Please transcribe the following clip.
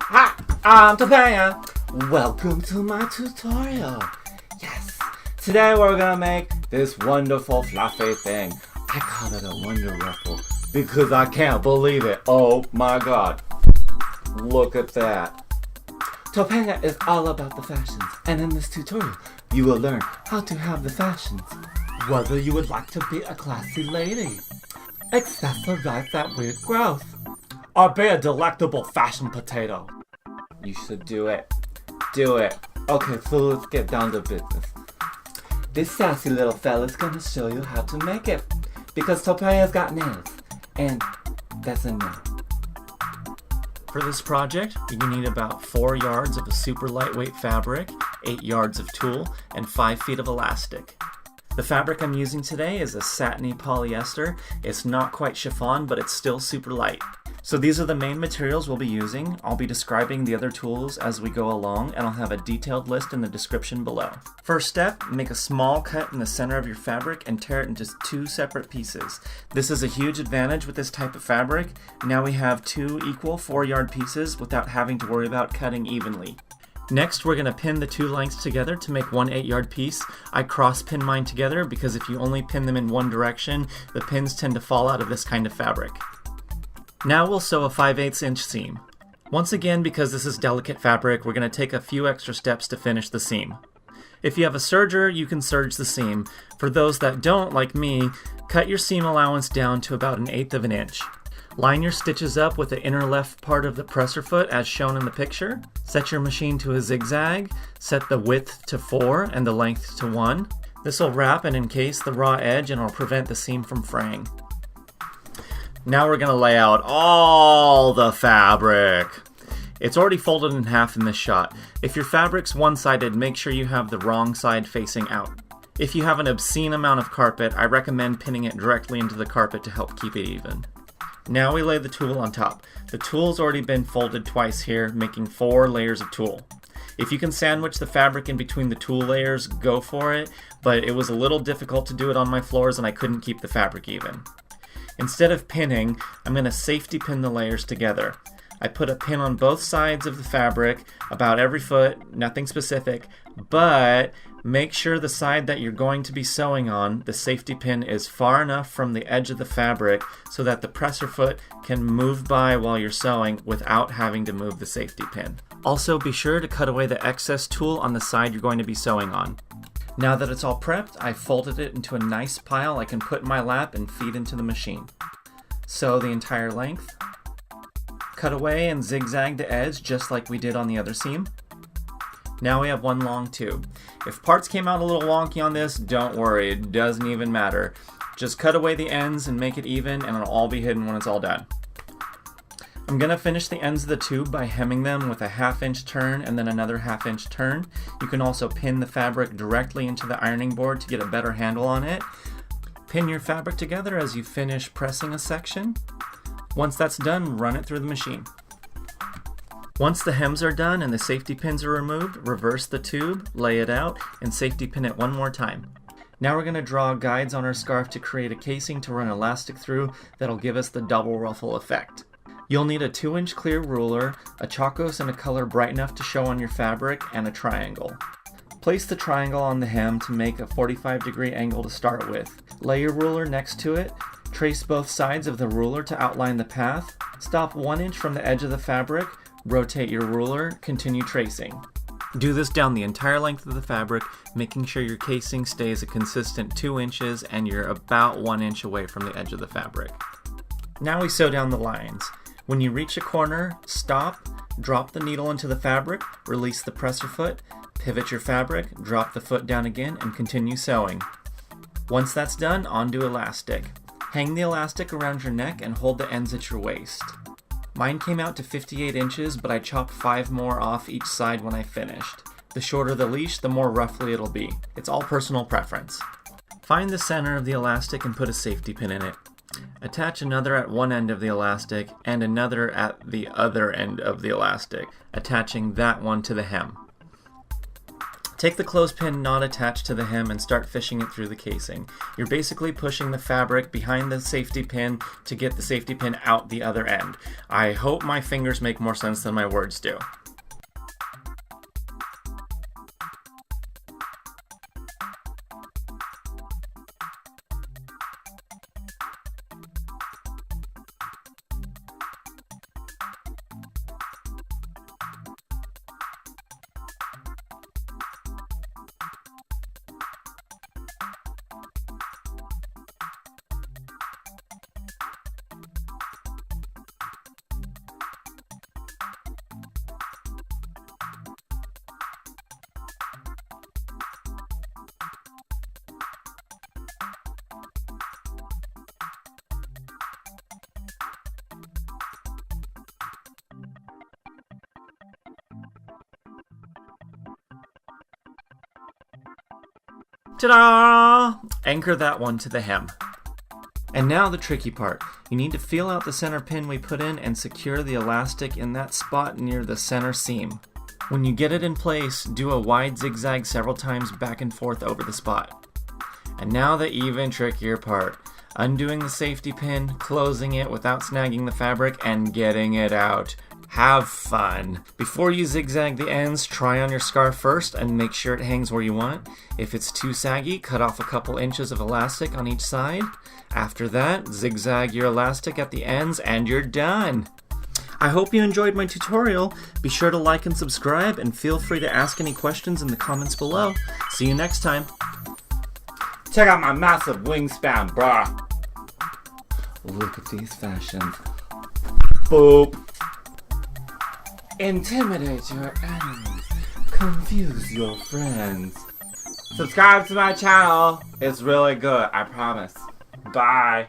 Hi, I'm Topenga. Welcome to my tutorial. Yes, today we're gonna make this wonderful fluffy thing. I call it a wonder ruffle because I can't believe it. Oh my god. Look at that. Topenga is all about the fashions, and in this tutorial, you will learn how to have the fashions. Whether you would like to be a classy lady, accessorize that weird growth, or be a delectable fashion potato. You should do it. Do it. Okay, so let's get down to business. This sassy little fella's gonna show you how to make it, because Topenga's got nails, and that's a no. For this project, you need about 4 yards of a super lightweight fabric, 8 yards of tulle, and 5 feet of elastic. The fabric I'm using today is a satiny polyester. It's not quite chiffon, but it's still super light. So these are the main materials we'll be using. I'll be describing the other tools as we go along, and I'll have a detailed list in the description below. First step, make a small cut in the center of your fabric and tear it into 2 separate pieces. This is a huge advantage with this type of fabric. Now we have 2 equal 4-yard pieces without having to worry about cutting evenly. Next, we're going to pin the 2 lengths together to make one 8-yard piece. I cross pin mine together because if you only pin them in one direction, the pins tend to fall out of this kind of fabric. Now we'll sew a 5/8 inch seam. Once again, because this is delicate fabric, we're going to take a few extra steps to finish the seam. If you have a serger, you can serge the seam. For those that don't, like me, cut your seam allowance down to about 1/8 of an inch. Line your stitches up with the inner left part of the presser foot as shown in the picture. Set your machine to a zigzag. Set the width to 4 and the length to 1. This will wrap and encase the raw edge and will prevent the seam from fraying. Now we're going to lay out all the fabric. It's already folded in half in this shot. If your fabric's one-sided, make sure you have the wrong side facing out. If you have an obscene amount of carpet, I recommend pinning it directly into the carpet to help keep it even. Now we lay the tulle on top. The tulle's already been folded twice here, making 4 layers of tulle. If you can sandwich the fabric in between the tulle layers, go for it, but it was a little difficult to do it on my floors and I couldn't keep the fabric even. Instead of pinning, I'm going to safety pin the layers together. I put a pin on both sides of the fabric, about every foot, nothing specific, but make sure the side that you're going to be sewing on, the safety pin is far enough from the edge of the fabric so that the presser foot can move by while you're sewing without having to move the safety pin. Also, be sure to cut away the excess tulle on the side you're going to be sewing on. Now that it's all prepped, I folded it into a nice pile I can put in my lap and feed into the machine. Sew the entire length. Cut away and zigzag the edge just like we did on the other seam. Now we have one long tube. If parts came out a little wonky on this, don't worry, it doesn't even matter. Just cut away the ends and make it even and it'll all be hidden when it's all done. I'm going to finish the ends of the tube by hemming them with a 1/2 inch turn and then another 1/2 inch turn. You can also pin the fabric directly into the ironing board to get a better handle on it. Pin your fabric together as you finish pressing a section. Once that's done, run it through the machine. Once the hems are done and the safety pins are removed, reverse the tube, lay it out, and safety pin it one more time. Now we're going to draw guides on our scarf to create a casing to run elastic through that'll give us the double ruffle effect. You'll need a 2-inch clear ruler, a chalcos in a color bright enough to show on your fabric, and a triangle. Place the triangle on the hem to make a 45-degree angle to start with. Lay your ruler next to it, trace both sides of the ruler to outline the path, stop 1 inch from the edge of the fabric, rotate your ruler, continue tracing. Do this down the entire length of the fabric, making sure your casing stays a consistent 2 inches and you're about 1 inch away from the edge of the fabric. Now we sew down the lines. When you reach a corner, stop, drop the needle into the fabric, release the presser foot, pivot your fabric, drop the foot down again, and continue sewing. Once that's done, undo elastic. Hang the elastic around your neck and hold the ends at your waist. Mine came out to 58 inches, but I chopped 5 more off each side when I finished. The shorter the leash, the more roughly it'll be. It's all personal preference. Find the center of the elastic and put a safety pin in it. Attach another at one end of the elastic and another at the other end of the elastic, attaching that one to the hem. Take the clothespin not attached to the hem and start fishing it through the casing. You're basically pushing the fabric behind the safety pin to get the safety pin out the other end. I hope my fingers make more sense than my words do. Ta-da! Anchor that one to the hem. And now the tricky part. You need to feel out the center pin we put in and secure the elastic in that spot near the center seam. When you get it in place, do a wide zigzag several times back and forth over the spot. And now the even trickier part. Undoing the safety pin, closing it without snagging the fabric, and getting it out. Have fun. Before you zigzag the ends, try on your scarf first and make sure it hangs where you want. If it's too saggy, cut off a couple inches of elastic on each side. After that, zigzag your elastic at the ends and you're done. I hope you enjoyed my tutorial. Be sure to like and subscribe, and feel free to ask any questions in the comments below. See you next time. Check out my massive wingspan, bruh. Look at these fashions. Boop. Intimidate your enemies. Confuse your friends. Subscribe to my channel. It's really good, I promise. Bye.